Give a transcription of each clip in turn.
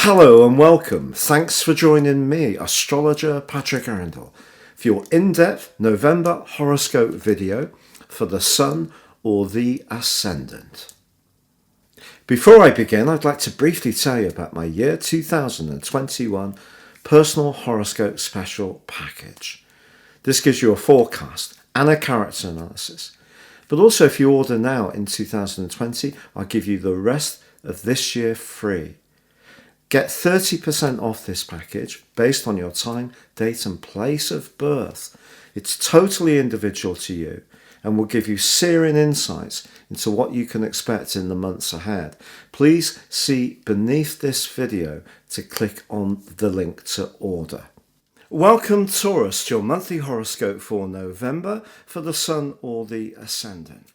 Hello and welcome. Thanks for joining me, astrologer Patrick Arundell, for your in-depth November horoscope video for the Sun or the Ascendant. Before I begin, I'd like to briefly tell you about my year 2021 personal horoscope special package. This gives you a forecast and a character analysis. But also, if you order now in 2020, I'll give you the rest of this year free. Get 30% off this package based on your time, date and place of birth. It's totally individual to you and will give you searing insights into what you can expect in the months ahead. Please see beneath this video to click on the link to order. Welcome Taurus to your monthly horoscope for November for the Sun or the Ascendant.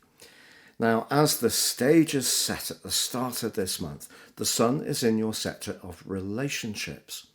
Now, as the stage is set at the start of this month, the Sun is in your sector of relationships.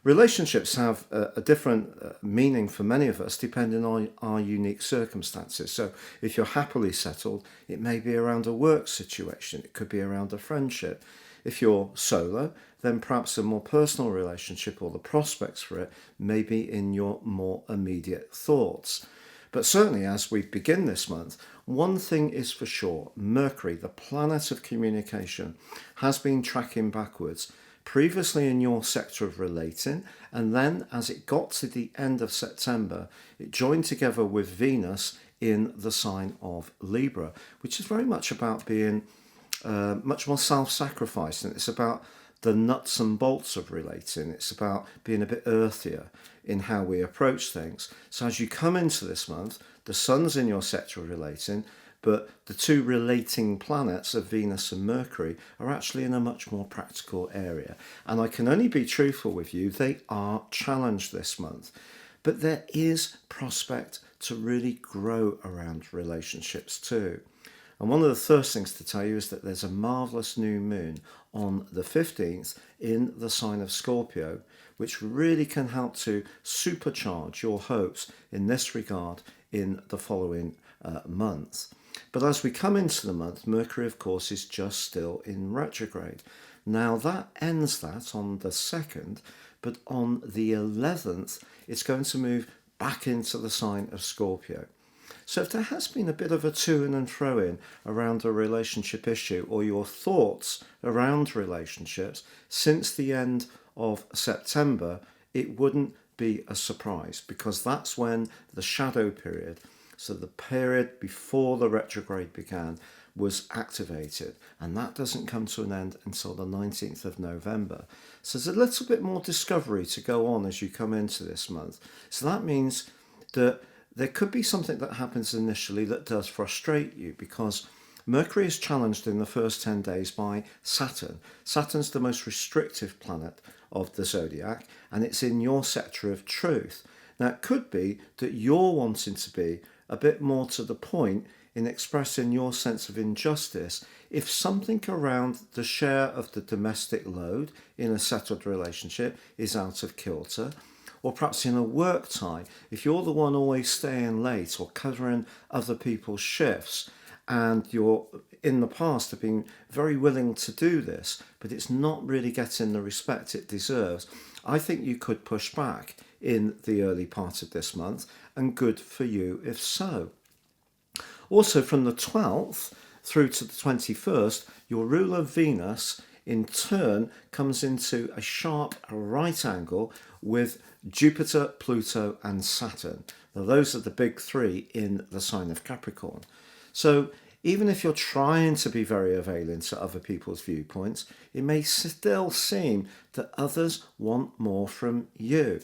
Relationships have a different meaning for many of us depending on our unique circumstances. So if you're happily settled, it may be around a work situation. It could be around a friendship. If you're solo, then perhaps a more personal relationship or the prospects for it may be in your more immediate thoughts. But certainly as we begin this month, one thing is for sure: Mercury, the planet of communication, has been tracking backwards, previously in your sector of relating, and then as it got to the end of September, it joined together with Venus in the sign of Libra, which is very much about being much more self-sacrificing. It's about the nuts and bolts of relating. It's about being a bit earthier in how we approach things. So as you come into this month, the Sun's in your sector of relating, but the two relating planets of Venus and Mercury are actually in a much more practical area. And I can only be truthful with you, they are challenged this month. But there is prospect to really grow around relationships too. And one of the first things to tell you is that there's a marvellous new moon on the 15th in the sign of Scorpio, which really can help to supercharge your hopes in this regard in the following month. But as we come into the month, Mercury, of course, is just still in retrograde. Now that ends that on the 2nd, but on the 11th, it's going to move back into the sign of Scorpio. So if there has been a bit of a to-in and fro-in around a relationship issue or your thoughts around relationships since the end of September, it wouldn't be a surprise, because that's when the shadow period, so the period before the retrograde began, was activated, and that doesn't come to an end until the 19th of November. So there's a little bit more discovery to go on as you come into this month. So that means that there could be something that happens initially that does frustrate you, because Mercury is challenged in the first 10 days by Saturn. Saturn's the most restrictive planet of the zodiac, and it's in your sector of truth. Now, it could be that you're wanting to be a bit more to the point in expressing your sense of injustice if something around the share of the domestic load in a settled relationship is out of kilter. Or perhaps in a work tie, if you're the one always staying late or covering other people's shifts, and you're in the past have been very willing to do this, but it's not really getting the respect it deserves, I think you could push back in the early part of this month, and good for you if so. Also, from the 12th through to the 21st, your ruler Venus in turn comes into a sharp right angle with Jupiter, Pluto and Saturn. Now those are the big three in the sign of Capricorn. So even if you're trying to be very availing to other people's viewpoints, it may still seem that others want more from you.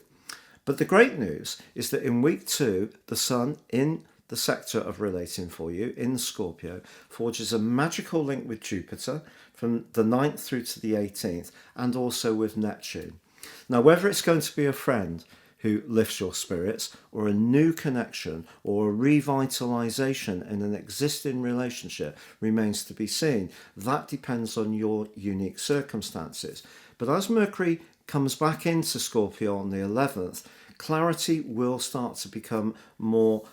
But the great news is that in week 2, the Sun in the sector of relating for you in Scorpio forges a magical link with Jupiter from the 9th through to the 18th, and also with Neptune. Now, whether it's going to be a friend who lifts your spirits, or a new connection, or a revitalization in an existing relationship remains to be seen. That depends on your unique circumstances. But as Mercury comes back into Scorpio on the 11th, clarity will start to become more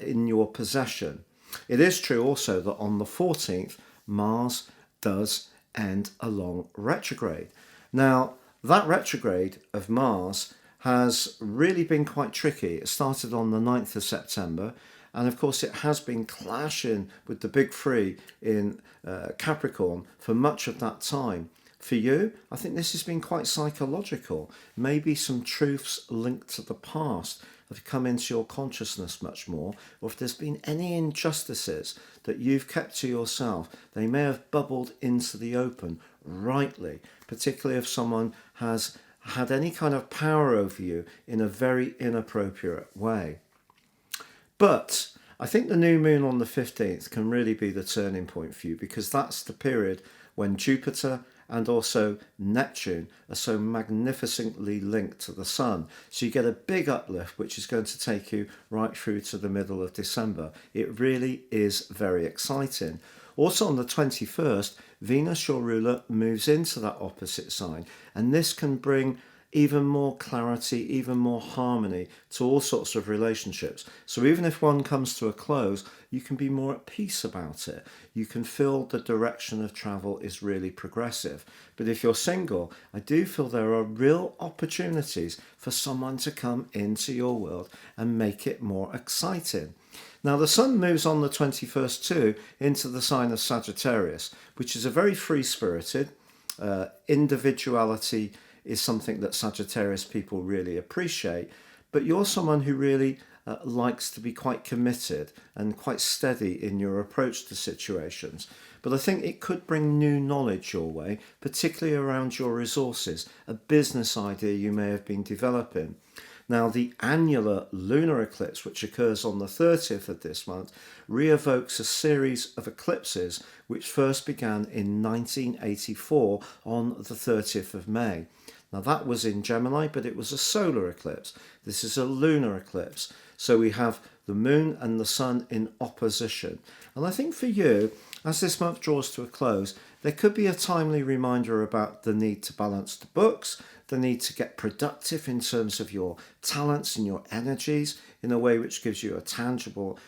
in your possession. It is true also that on the 14th, Mars does end along retrograde. Now, That retrograde of Mars has really been quite tricky. It started on the 9th of September, and of course, it has been clashing with the big three in Capricorn for much of that time. For you, I think this has been quite psychological. Maybe some truths linked to the past have come into your consciousness much more, or if there's been any injustices that you've kept to yourself, they may have bubbled into the open rightly, particularly if someone has had any kind of power over you in a very inappropriate way. But I think the new moon on the 15th can really be the turning point for you, because that's the period when Jupiter and also Neptune are so magnificently linked to the Sun. So you get a big uplift, which is going to take you right through to the middle of December. It really is very exciting. Also on the 21st, Venus, your ruler, moves into that opposite sign, and this can bring even more clarity, even more harmony to all sorts of relationships. So even if one comes to a close, you can be more at peace about it. You can feel the direction of travel is really progressive. But if you're single, I do feel there are real opportunities for someone to come into your world and make it more exciting. Now, the Sun moves on the 21st too into the sign of Sagittarius, which is a very free-spirited, individuality is something that Sagittarius people really appreciate, but you're someone who really likes to be quite committed and quite steady in your approach to situations. But I think it could bring new knowledge your way, particularly around your resources, a business idea you may have been developing. Now, the annular lunar eclipse, which occurs on the 30th of this month, re-evokes a series of eclipses which first began in 1984 on the 30th of May. Now, that was in Gemini, but it was a solar eclipse. This is a lunar eclipse. So we have the moon and the sun in opposition. And I think for you, as this month draws to a close, there could be a timely reminder about the need to balance the books, the need to get productive in terms of your talents and your energies in a way which gives you a tangible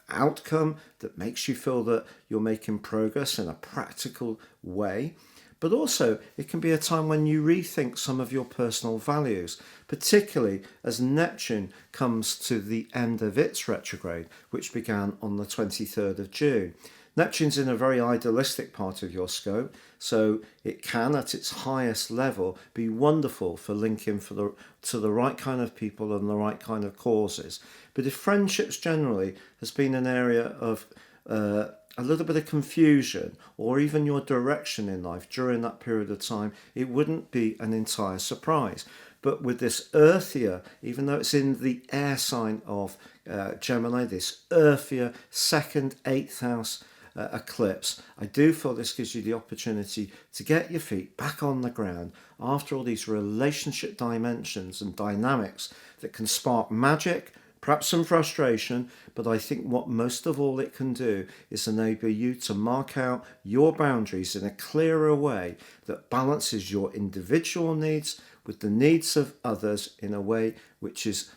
outcome that makes you feel that you're making progress in a practical way. But also, it can be a time when you rethink some of your personal values, particularly as Neptune comes to the end of its retrograde, which began on the 23rd of June. Neptune's in a very idealistic part of your scope, so it can, at its highest level, be wonderful for linking to the right kind of people and the right kind of causes. But if friendships generally has been an area of a little bit of confusion, or even your direction in life during that period of time, it wouldn't be an entire surprise. But with this earthier, even though it's in the air sign of Gemini, this earthier second, 8th house eclipse, I do feel this gives you the opportunity to get your feet back on the ground after all these relationship dimensions and dynamics that can spark magic, perhaps some frustration, but I think what most of all it can do is enable you to mark out your boundaries in a clearer way that balances your individual needs with the needs of others in a way which is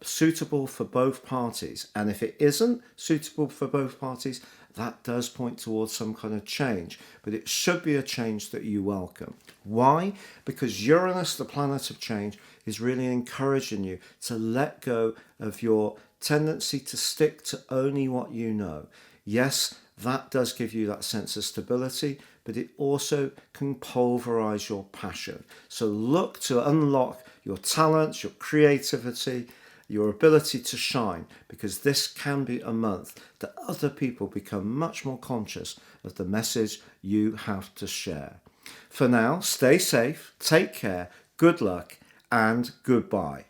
suitable for both parties. And if it isn't suitable for both parties, that does point towards some kind of change, but it should be a change that you welcome. Why? Because Uranus, the planet of change, is really encouraging you to let go of your tendency to stick to only what you know. Yes, that does give you that sense of stability, but it also can pulverize your passion. So look to unlock your talents, your creativity, your ability to shine, because this can be a month that other people become much more conscious of the message you have to share. For now, stay safe, take care, good luck, and goodbye.